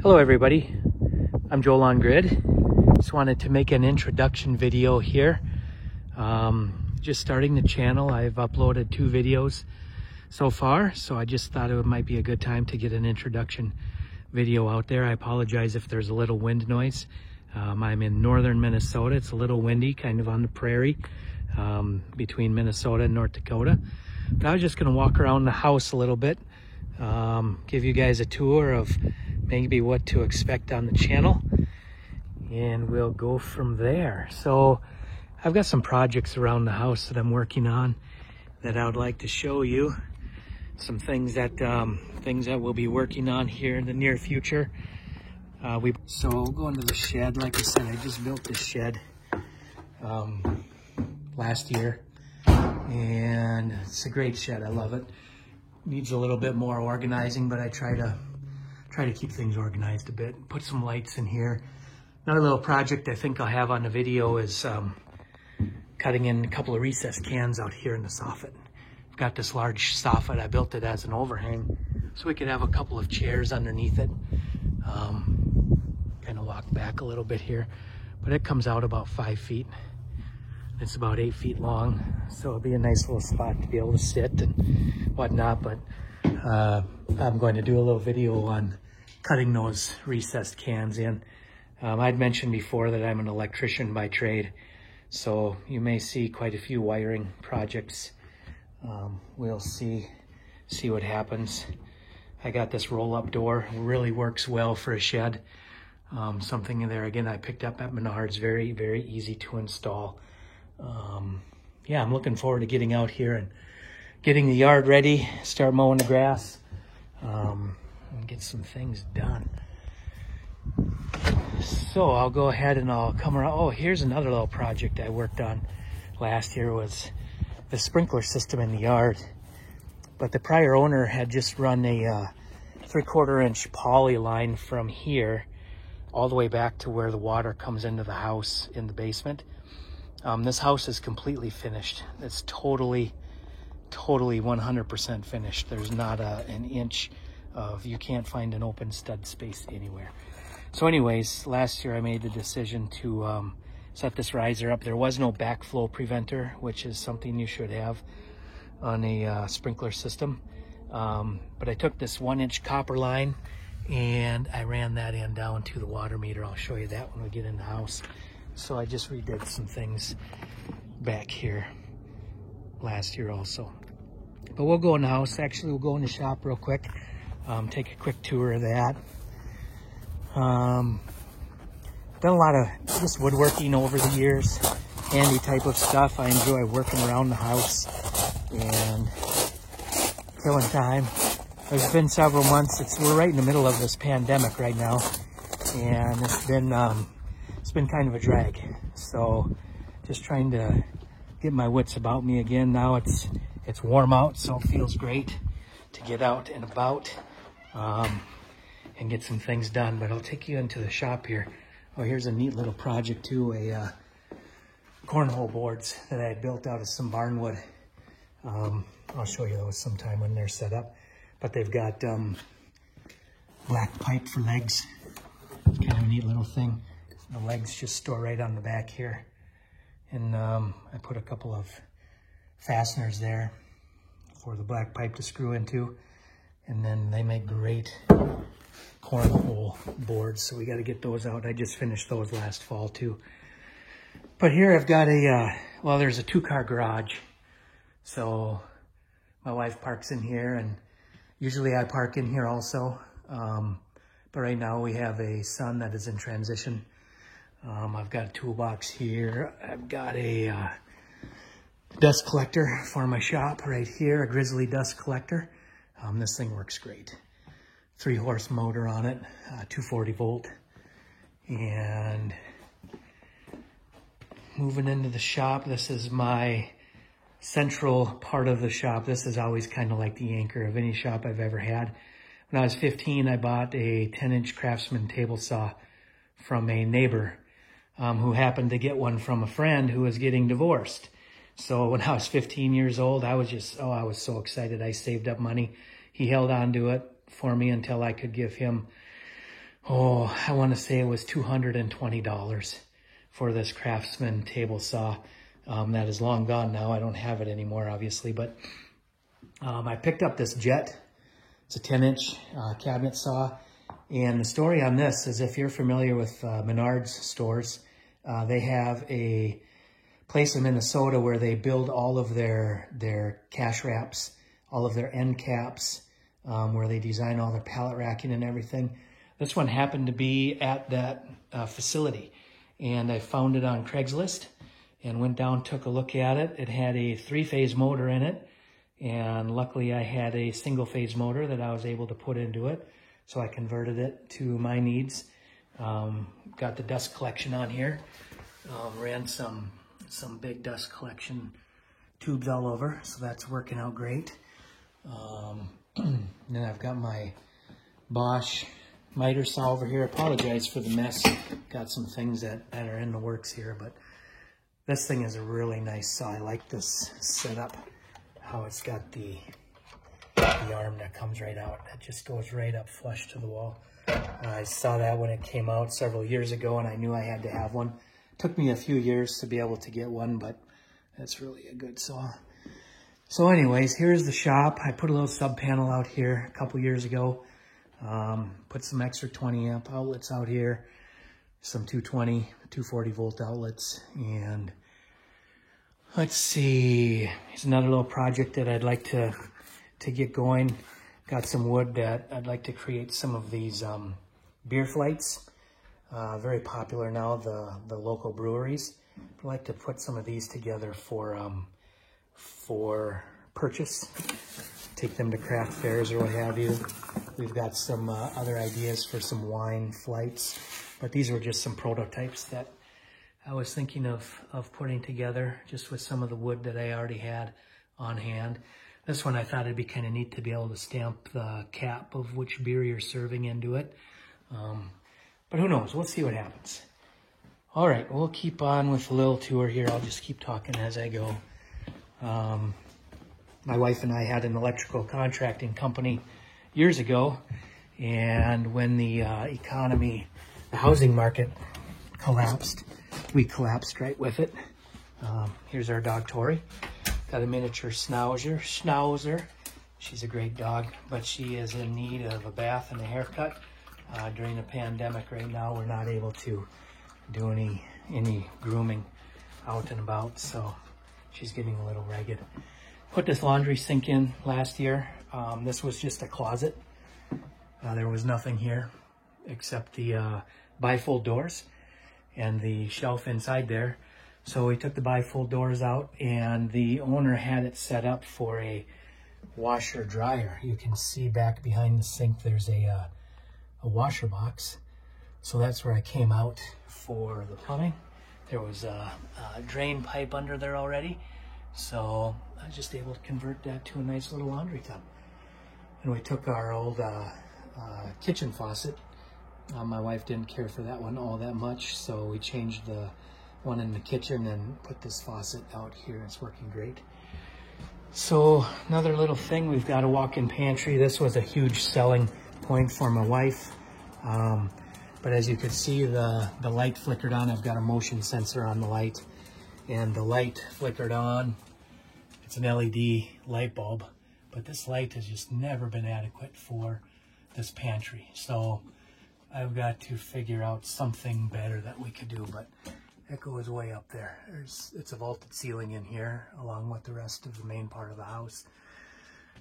Hello everybody, I'm Joel on Grid. Just wanted to make an introduction video here. Just starting the channel. I've uploaded 2 videos so far, so I just thought it might be a good time to get an introduction video out there. I apologize if there's a little wind noise. I'm in northern Minnesota. It's a little windy, kind of on the prairie between Minnesota and North Dakota. But I was just going to walk around the house a little bit, give you guys a tour of maybe what to expect on the channel, and we'll go from there. So I've got some projects around the house that I'm working on that I would like to show you. Some things that we'll be working on here in the near future. So we'll go into the shed. Like I said, I just built this shed last year, and it's a great shed. I love it. Needs a little bit more organizing, but I try to keep things organized a bit. Put some lights in here. Another little project I think I'll have on the video is cutting in a couple of recessed cans out here in the soffit. I've got this large soffit. I built it as an overhang so we could have a couple of chairs underneath it. Kind of walk back a little bit here, but it comes out about 5 feet. It's about 8 feet long, so it'll be a nice little spot to be able to sit and whatnot. But I'm going to do a little video on cutting those recessed cans in. I'd mentioned before that I'm an electrician by trade, so you may see quite a few wiring projects. We'll see what happens. I got this roll-up door. It really works well for a shed. Something in there, again, I picked up at Menards. Very, very easy to install. Yeah, I'm looking forward to getting out here and getting the yard ready, start mowing the grass, and get some things done. So I'll go ahead and I'll come around. Oh, here's another little project I worked on last year, was the sprinkler system in the yard. But the prior owner had just run a 3/4 inch poly line from here all the way back to where the water comes into the house in the basement. This house is completely finished. It's totally 100% finished. There's not an inch of, you can't find an open stud space anywhere. So anyways, last year I made the decision to set this riser up. There was no backflow preventer, which is something you should have on a sprinkler system. But I took this 1-inch copper line and I ran that in down to the water meter. I'll show you that when we get in the house. So I just redid some things back here last year also. But we'll go in the house. Actually, we'll go in the shop real quick. Take a quick tour of that. Done a lot of just woodworking over the years. Handy type of stuff. I enjoy working around the house and killing time. There's been several months. We're right in the middle of this pandemic right now, and it's been kind of a drag. So just trying to get my wits about me again. Now it's warm out, so it feels great to get out and about and get some things done. But I'll take you into the shop here. Oh, here's a neat little project too, a cornhole boards that I had built out of some barnwood. I'll show you those sometime when they're set up. But they've got black pipe for legs. It's kind of a neat little thing. The legs just store right on the back here. And I put a couple of fasteners there for the black pipe to screw into. And then they make great cornhole boards, so we got to get those out. I just finished those last fall too. But here I've got well, there's a 2-car garage. So my wife parks in here, and usually I park in here also. But right now we have a son that is in transition. I've got a toolbox here. I've got a dust collector for my shop right here, a Grizzly dust collector. This thing works great. 3-horse motor on it, 240 volt. And moving into the shop, this is my central part of the shop. This is always kind of like the anchor of any shop I've ever had. When I was 15, I bought a 10-inch Craftsman table saw from a neighbor who happened to get one from a friend who was getting divorced. So when I was 15 years old, I was just, I was so excited. I saved up money. He held on to it for me until I could give him oh, I want to say it was $220 for this Craftsman table saw. That is long gone now. I don't have it anymore, obviously, but I picked up this Jet. It's a 10-inch cabinet saw. And the story on this is, if you're familiar with Menards stores, they have a place in Minnesota where they build all of their cash wraps, all of their end caps, where they design all their pallet racking and everything. This one happened to be at that facility, and I found it on Craigslist and went down, took a look at it. It had a 3-phase motor in it, and luckily I had a single-phase motor that I was able to put into it, so I converted it to my needs. Got the dust collection on here. Ran some big dust collection tubes all over, so that's working out great. Then I've got my Bosch miter saw over here. Apologize for the mess. Got some things that are in the works here, but this thing is a really nice saw. I like this setup, how it's got the arm that comes right out. That just goes right up flush to the wall. I saw that when it came out several years ago, and I knew I had to have one. Took me a few years to be able to get one, but that's really a good saw. So anyways, here's the shop. I put a little sub panel out here a couple years ago. Put some extra 20 amp outlets out here, some 220, 240 volt outlets, and let's see, here's another little project that I'd like to get going. Got some wood that I'd like to create some of these beer flights. Very popular now, the local breweries. I'd like to put some of these together for purchase. Take them to craft fairs or what have you. We've got some other ideas for some wine flights, but these were just some prototypes that I was thinking of putting together just with some of the wood that I already had on hand. This one I thought it'd be kind of neat to be able to stamp the cap of which beer you're serving into it. But who knows? We'll see what happens. All right, we'll keep on with a little tour here. I'll just keep talking as I go. My wife and I had an electrical contracting company years ago, and when the economy, the housing market collapsed, we collapsed right with it. Here's our dog, Tori. Got a miniature Schnauzer. She's a great dog, but she is in need of a bath and a haircut. During the pandemic right now, we're not able to do any grooming out and about, so she's getting a little ragged. Put this laundry sink in last year. This was just a closet. There was nothing here except the bifold doors and the shelf inside there. So we took the bifold doors out, and the owner had it set up for a washer dryer. You can see back behind the sink there's a washer box. So that's where I came out for the plumbing. There was a drain pipe under there already, so I was just able to convert that to a nice little laundry tub. And we took our old kitchen faucet. My wife didn't care for that one all that much, so we changed the one in the kitchen and put this faucet out here. It's working great. So another little thing, we've got a walk-in pantry. This was a huge selling point for my wife. But as you can see, the light flickered on. I've got a motion sensor on the light, and the light flickered on. It's an LED light bulb, but this light has just never been adequate for this pantry. So I've got to figure out something better that we could do, but that goes way up there. It's a vaulted ceiling in here along with the rest of the main part of the house.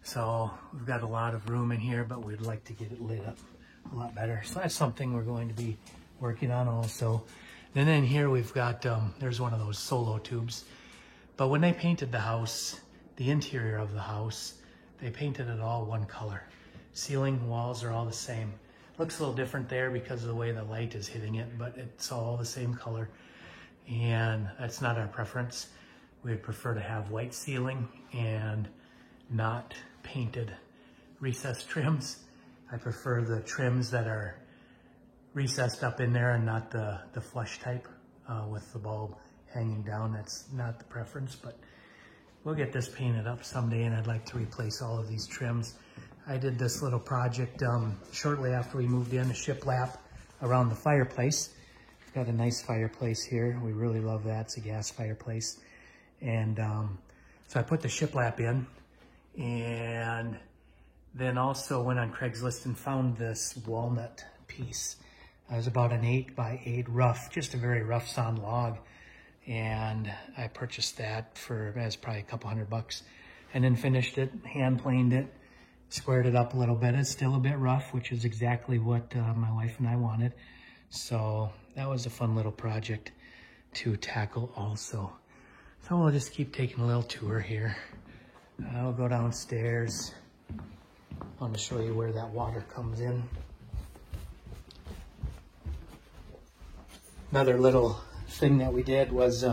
So we've got a lot of room in here, but we'd like to get it lit up a lot better. So that's something we're going to be working on also. Then in here we've got, there's one of those solo tubes. But when they painted the house, the interior of the house, they painted it all one color. Ceiling, walls are all the same. Looks a little different there because of the way the light is hitting it, but it's all the same color. And that's not our preference. We'd prefer to have white ceiling and not painted recessed trims. I prefer the trims that are recessed up in there and not the flush type with the bulb hanging down. That's not the preference, but we'll get this painted up someday, and I'd like to replace all of these trims. I did this little project shortly after we moved in, a shiplap around the fireplace. Got a nice fireplace here. We really love that. It's a gas fireplace. And so I put the shiplap in, and then also went on Craigslist and found this walnut piece. It was about an 8x8 rough, just a very rough sawn log. And I purchased that for, as probably a couple $100, and then finished it, hand planed it, squared it up a little bit. It's still a bit rough, which is exactly what my wife and I wanted. So that was a fun little project to tackle also. So we'll just keep taking a little tour here. I'll go downstairs. I want to show you where that water comes in. Another little thing that we did was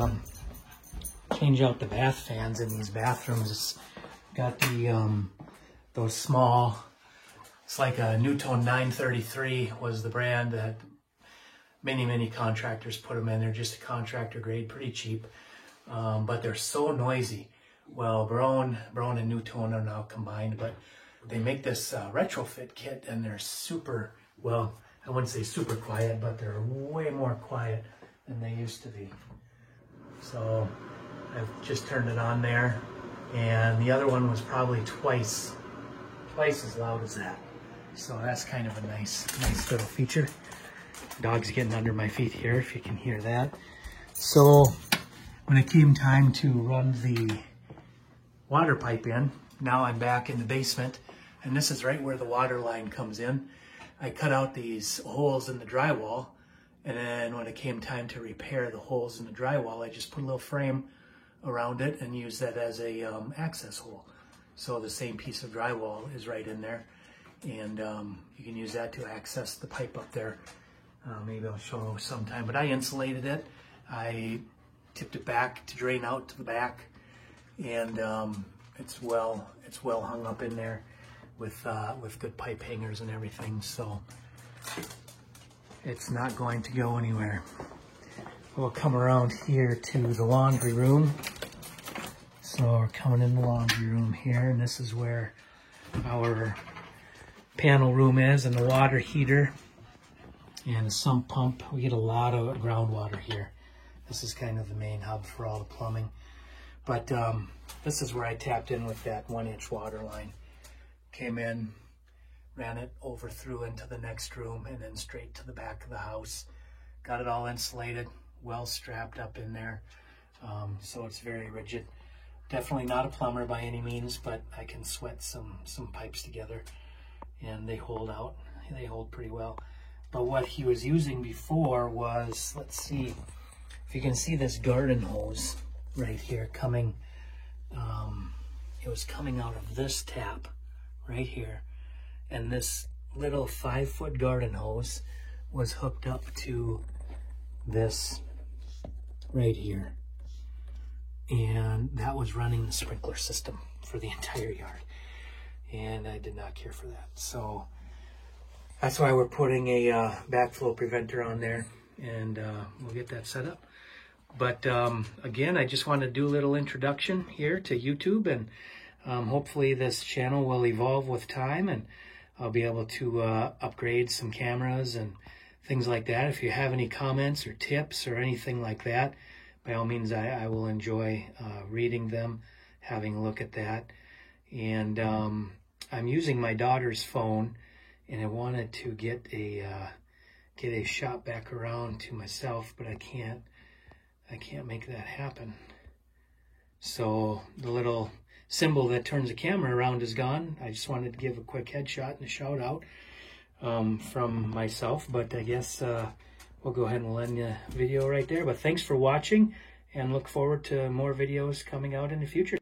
change out the bath fans in these bathrooms. It's got the those small, it's like a NuTone 933 was the brand that many contractors put them in. They're just a contractor grade, pretty cheap, but they're so noisy. Well, Braun and NuTone are now combined, but they make this retrofit kit, and they're super, well, I wouldn't say super quiet, but they're way more quiet than they used to be. So I've just turned it on there, and the other one was probably twice as loud as that. So that's kind of a nice little feature. Dog's getting under my feet here, if you can hear that. So when it came time to run the water pipe in, now I'm back in the basement, and this is right where the water line comes in. I cut out these holes in the drywall, and then when it came time to repair the holes in the drywall, I just put a little frame around it and used that as a access hole. So the same piece of drywall is right in there, and you can use that to access the pipe up there. Maybe I'll show sometime, but I insulated it. I tipped it back to drain out to the back, and it's well hung up in there with good pipe hangers and everything, so it's not going to go anywhere. We'll come around here to the laundry room. So we're coming in the laundry room here, and this is where our panel room is, and the water heater and the sump pump. We get a lot of groundwater here. This is kind of the main hub for all the plumbing. But this is where I tapped in with that 1-inch water line. Came in, ran it over through into the next room, and then straight to the back of the house. Got it all insulated, well strapped up in there, so it's very rigid. Definitely not a plumber by any means, but I can sweat some pipes together, and they hold out. They hold pretty well. But what he was using before was, let's see if you can see this garden hose right here coming. It was coming out of this tap right here, and this little 5-foot garden hose was hooked up to this right here, and that was running the sprinkler system for the entire yard, and I did not care for that. So that's why we're putting a backflow preventer on there, and we'll get that set up. But again, I just wanted to do a little introduction here to YouTube, and hopefully this channel will evolve with time, and I'll be able to upgrade some cameras and things like that. If you have any comments or tips or anything like that, by all means, I will enjoy reading them, having a look at that. And I'm using my daughter's phone, and I wanted to get a shot back around to myself, but I can't make that happen. So the little symbol that turns the camera around is gone. I just wanted to give a quick headshot and a shout out from myself, but I guess we'll go ahead and we'll end the video right there. But thanks for watching, and look forward to more videos coming out in the future.